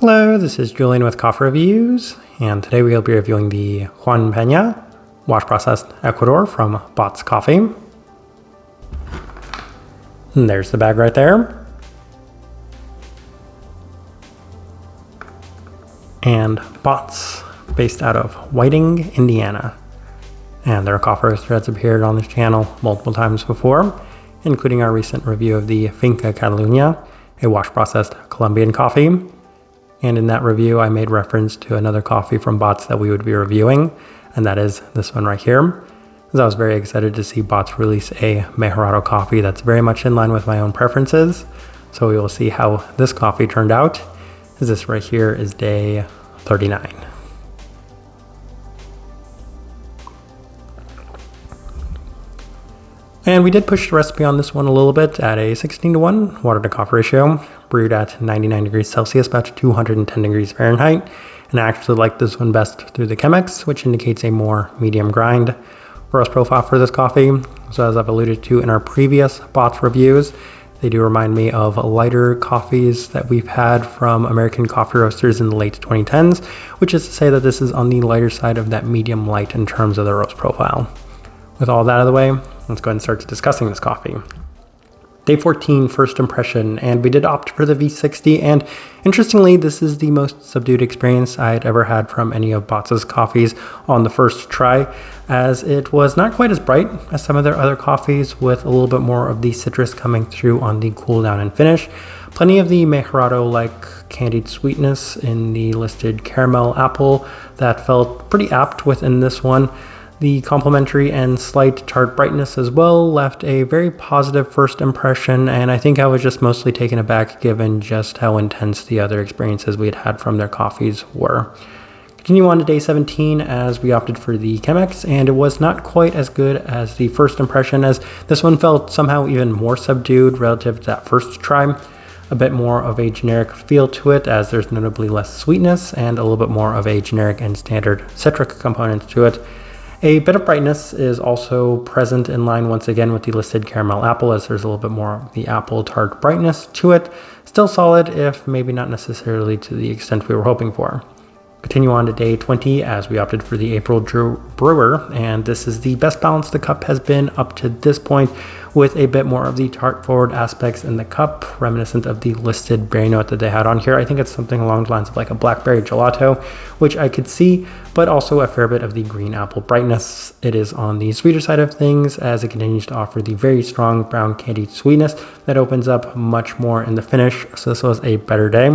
Hello, this is Julian with Coffee Reviews, and today we'll be reviewing the Juan Pena wash processed Ecuador from Botz Coffee. And there's the bag right there. And Botz, based out of Whiting, Indiana. And their coffee roaster has appeared on this channel multiple times before, including our recent review of the Finca Catalunya, a wash processed Colombian coffee. And in that review, I made reference to another coffee from Botz that we would be reviewing, and that is this one right here. As I was very excited to see Botz release a Mejorado coffee that's very much in line with my own preferences. So we will see how this coffee turned out, as this right here is day 39. And we did push the recipe on this one a little bit at a 16:1 water to coffee ratio, brewed at 99 degrees Celsius, about 210 degrees Fahrenheit. And I actually like this one best through the Chemex, which indicates a more medium grind roast profile for this coffee. So as I've alluded to in our previous Botz reviews, they do remind me of lighter coffees that we've had from American coffee roasters in the late 2010s, which is to say that this is on the lighter side of that medium light in terms of the roast profile. With all that out of the way, let's go ahead and start discussing this coffee. Day 14, first impression, and we did opt for the V60, and interestingly, this is the most subdued experience I had ever had from any of Botz's coffees on the first try, as it was not quite as bright as some of their other coffees, with a little bit more of the citrus coming through on the cool down and finish. Plenty of the Mejorado-like candied sweetness in the listed caramel apple that felt pretty apt within this one. The complementary and slight tart brightness as well left a very positive first impression, and I think I was just mostly taken aback given just how intense the other experiences we had had from their coffees were. Continue on to day 17 as we opted for the Chemex, and it was not quite as good as the first impression, as this one felt somehow even more subdued relative to that first try. A bit more of a generic feel to it, as there's notably less sweetness and a little bit more of a generic and standard citric component to it. A bit of brightness is also present in line once again with the listed caramel apple, as there's a little bit more of the apple tart brightness to it. Still solid, if maybe not necessarily to the extent we were hoping for. Continue on to day 20 as we opted for the April Brewer, and this is the best balance the cup has been up to this point, with a bit more of the tart forward aspects in the cup, reminiscent of the listed berry note that they had on here. I think it's something along the lines of like a blackberry gelato, which I could see, but also a fair bit of the green apple brightness. It is on the sweeter side of things, as it continues to offer the very strong brown candied sweetness that opens up much more in the finish, so this was a better day.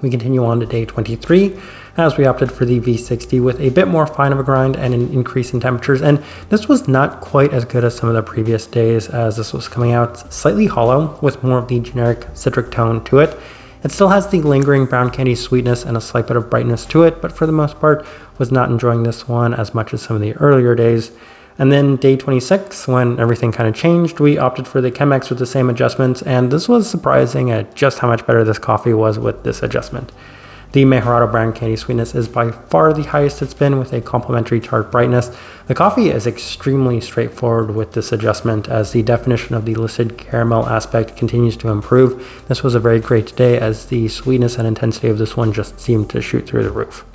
We continue on to day 23 as we opted for the V60 with a bit more fine of a grind and an increase in temperatures, and this was not quite as good as some of the previous days, as this was coming out slightly hollow with more of the generic citric tone to it. It still has the lingering brown candy sweetness and a slight bit of brightness to it, but for the most part was not enjoying this one as much as some of the earlier days. And then day 26, when everything kind of changed, we opted for the Chemex with the same adjustments, and this was surprising at just how much better this coffee was with this adjustment. The Mejorado brown candy sweetness is by far the highest it's been, with a complementary tart brightness. The coffee is extremely straightforward with this adjustment, as the definition of the listed caramel aspect continues to improve. This was a very great day, as the sweetness and intensity of this one just seemed to shoot through the roof.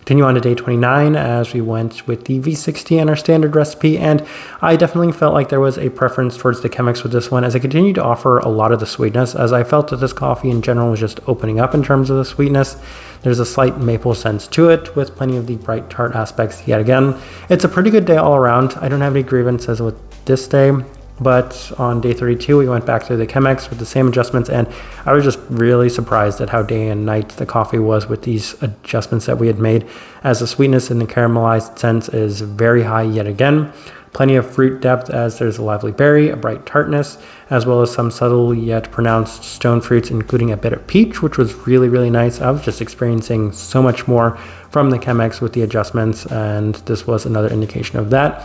Continue on to day 29 as we went with the V60 and our standard recipe, and I definitely felt like there was a preference towards the Chemex with this one, as it continued to offer a lot of the sweetness, as I felt that this coffee in general was just opening up in terms of the sweetness. There's a slight maple sense to it, with plenty of the bright tart aspects yet again. It's a pretty good day all around. I don't have any grievances with this day. But on day 32, we went back to the Chemex with the same adjustments, and I was just really surprised at how day and night the coffee was with these adjustments that we had made, as the sweetness in the caramelized sense is very high yet again. Plenty of fruit depth, as there's a lively berry, a bright tartness, as well as some subtle yet pronounced stone fruits, including a bit of peach, which was really, really nice. I was just experiencing so much more from the Chemex with the adjustments, and this was another indication of that.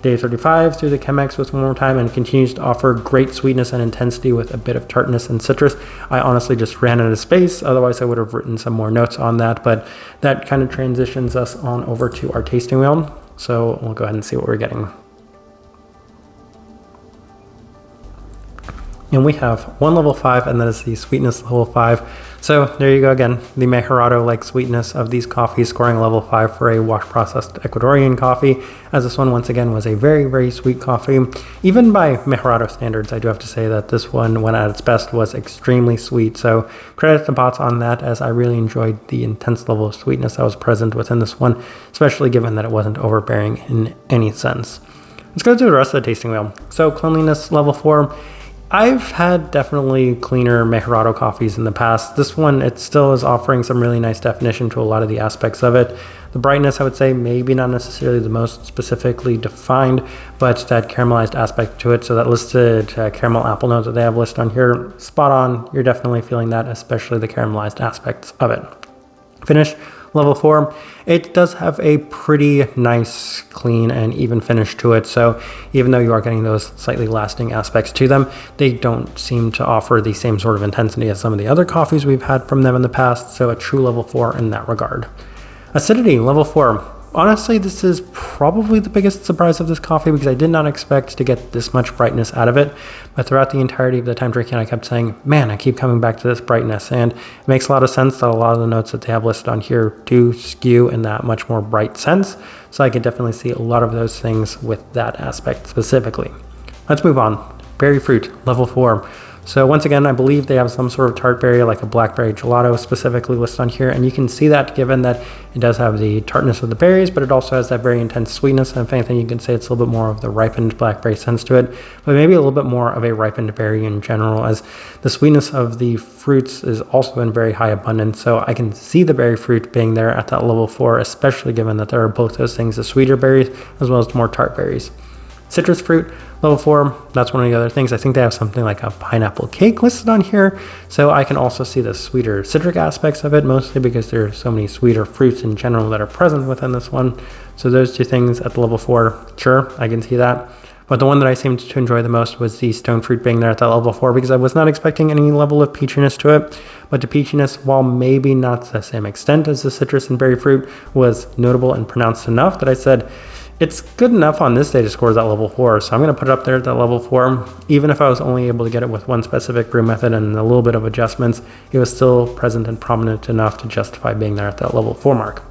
Day 35 through the Chemex with one more time, and continues to offer great sweetness and intensity with a bit of tartness and citrus. I honestly just ran out of space, otherwise I would have written some more notes on that, but that kind of transitions us on over to our tasting wheel. So we'll go ahead and see what we're getting. And we have one level 5, and that is the sweetness level 5 So there you go again, the Mejorado-like sweetness of these coffees, scoring level 5 for a wash-processed Ecuadorian coffee, as this one once again was a very, very sweet coffee. Even by Mejorado standards, I do have to say that this one, when at its best, was extremely sweet. So credit to Botz on that, as I really enjoyed the intense level of sweetness that was present within this one, especially given that it wasn't overbearing in any sense. Let's go to the rest of the tasting wheel. So cleanliness level 4. I've had definitely cleaner Mejorado coffees in the past. This one, it still is offering some really nice definition to a lot of the aspects of it. The brightness, I would say, maybe not necessarily the most specifically defined, but that caramelized aspect to it. So that listed caramel apple note that they have listed on here, spot on. You're definitely feeling that, especially the caramelized aspects of it. Finish. Level 4, it does have a pretty nice, clean, and even finish to it. So even though you are getting those slightly lasting aspects to them, they don't seem to offer the same sort of intensity as some of the other coffees we've had from them in the past. So a true level 4 in that regard. Acidity, level 4. Honestly, this is probably the biggest surprise of this coffee because I did not expect to get this much brightness out of it. But throughout the entirety of the time drinking, I kept saying, man, I keep coming back to this brightness. And it makes a lot of sense that a lot of the notes that they have listed on here do skew in that much more bright sense. So I could definitely see a lot of those things with that aspect specifically. Let's move on. Berry fruit, level 4. So once again, I believe they have some sort of tart berry, like a blackberry gelato specifically listed on here. And you can see that given that it does have the tartness of the berries, but it also has that very intense sweetness. And if anything, you can say it's a little bit more of the ripened blackberry sense to it, but maybe a little bit more of a ripened berry in general, as the sweetness of the fruits is also in very high abundance. So I can see the berry fruit being there at that level 4, especially given that there are both those things, the sweeter berries as well as the more tart berries. Citrus fruit, level 4, that's one of the other things. I think they have something like a pineapple cake listed on here. So I can also see the sweeter citric aspects of it, mostly because there are so many sweeter fruits in general that are present within this one. So those two things at the level 4, sure, I can see that. But the one that I seemed to enjoy the most was the stone fruit being there at that level 4, because I was not expecting any level of peachiness to it. But the peachiness, while maybe not to the same extent as the citrus and berry fruit, was notable and pronounced enough that I said, it's good enough on this day to score that level 4, so I'm going to put it up there at that level 4. Even if I was only able to get it with one specific brew method and a little bit of adjustments, it was still present and prominent enough to justify being there at that level 4 mark.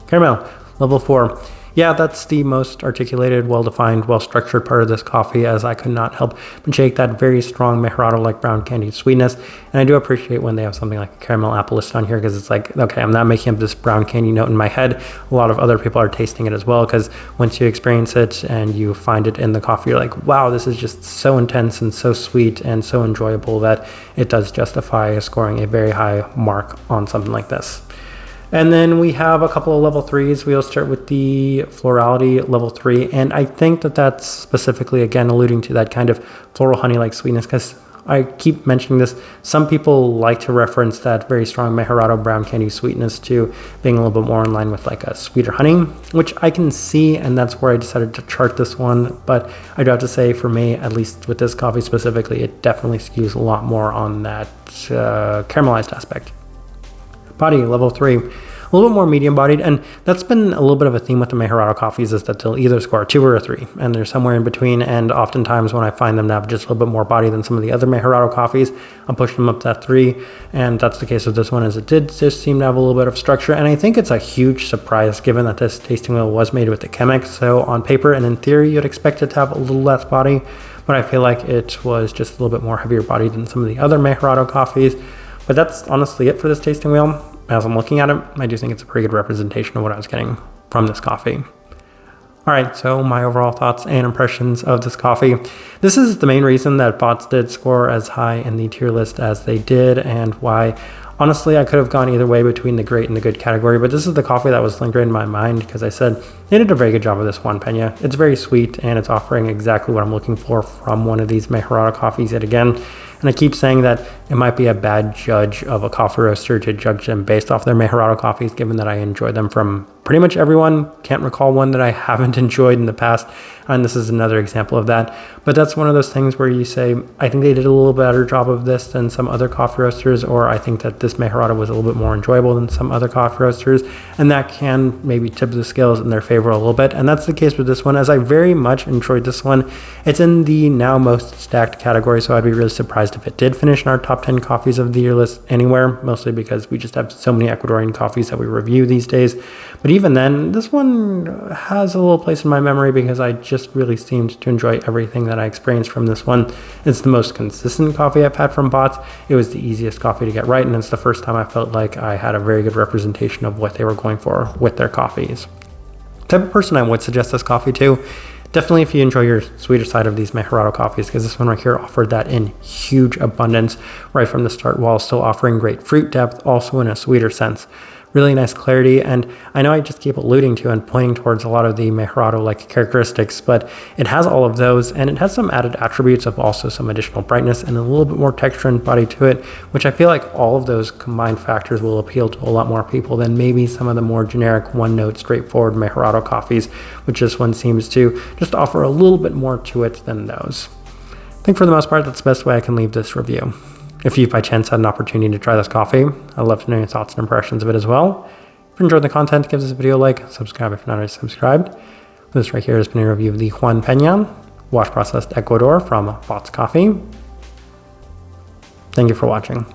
Caramel, level 4. Yeah, that's the most articulated, well-defined, well-structured part of this coffee, as I could not help but shake that very strong Mejorado-like brown candy sweetness. And I do appreciate when they have something like a caramel apple list on here, because it's like, okay, I'm not making up this brown candy note in my head. A lot of other people are tasting it as well, because once you experience it and you find it in the coffee, you're like, wow, this is just so intense and so sweet and so enjoyable that it does justify scoring a very high mark on something like this. And then we have a couple of level 3s. We'll start with the florality level 3. And I think that that's specifically, again, alluding to that kind of floral honey-like sweetness, because I keep mentioning this. Some people like to reference that very strong Mejorado brown candy sweetness to being a little bit more in line with like a sweeter honey, which I can see, and that's where I decided to chart this one. But I do have to say, for me, at least with this coffee specifically, it definitely skews a lot more on that caramelized aspect. Body, level 3. A little bit more medium bodied, and that's been a little bit of a theme with the Mejorado coffees, is that they'll either score a 2 or a 3, and they're somewhere in between. And oftentimes when I find them to have just a little bit more body than some of the other Mejorado coffees, I'll push them up to that 3, and that's the case with this one, as it did just seem to have a little bit of structure. And I think it's a huge surprise given that this tasting wheel was made with the Chemex, so on paper and in theory you'd expect it to have a little less body, but I feel like it was just a little bit more heavier body than some of the other Mejorado coffees. But that's honestly it for this tasting wheel. As I'm looking at it, I do think it's a pretty good representation of what I was getting from this coffee. All right, so my overall thoughts and impressions of this coffee. This is the main reason that Botz did score as high in the tier list as they did, and why honestly I could have gone either way between the great and the good category, but this is the coffee that was lingering in my mind because I said they did a very good job of this Juan Pena. It's very sweet, and it's offering exactly what I'm looking for from one of these Mejorado coffees yet again. And I keep saying that it might be a bad judge of a coffee roaster to judge them based off their Mejorado coffees, given that I enjoy them from pretty much everyone. Can't recall one that I haven't enjoyed in the past, and this is another example of that. But that's one of those things where you say, I think they did a little better job of this than some other coffee roasters, or I think that this Mejorado was a little bit more enjoyable than some other coffee roasters, and that can maybe tip the scales in their favor a little bit. And that's the case with this one, as I very much enjoyed this one. It's in the now most stacked category, so I'd be really surprised if it did finish in our top 10 coffees of the year list anywhere, mostly because we just have so many Ecuadorian coffees that we review these days. But even then, this one has a little place in my memory because I just really seemed to enjoy everything that I experienced from this one. It's the most consistent coffee I've had from Botz. It was the easiest coffee to get right, and it's the first time I felt like I had a very good representation of what they were going for with their coffees. The type of person I would suggest this coffee to, definitely if you enjoy your sweeter side of these Mejorado coffees, because this one right here offered that in huge abundance right from the start, while still offering great fruit depth, also in a sweeter sense. Really nice clarity, and I know I just keep alluding to and pointing towards a lot of the Mejorado-like characteristics, but it has all of those, and it has some added attributes of also some additional brightness and a little bit more texture and body to it, which I feel like all of those combined factors will appeal to a lot more people than maybe some of the more generic one-note, straightforward Mejorado coffees, which this one seems to just offer a little bit more to it than those. I think for the most part, that's the best way I can leave this review. If you by chance had an opportunity to try this coffee, I'd love to know your thoughts and impressions of it as well. If you enjoyed the content, give this video a like, subscribe if you're not already subscribed. This right here has been a review of the Juan Pena wash processed Ecuador from Botz Coffee. Thank you for watching.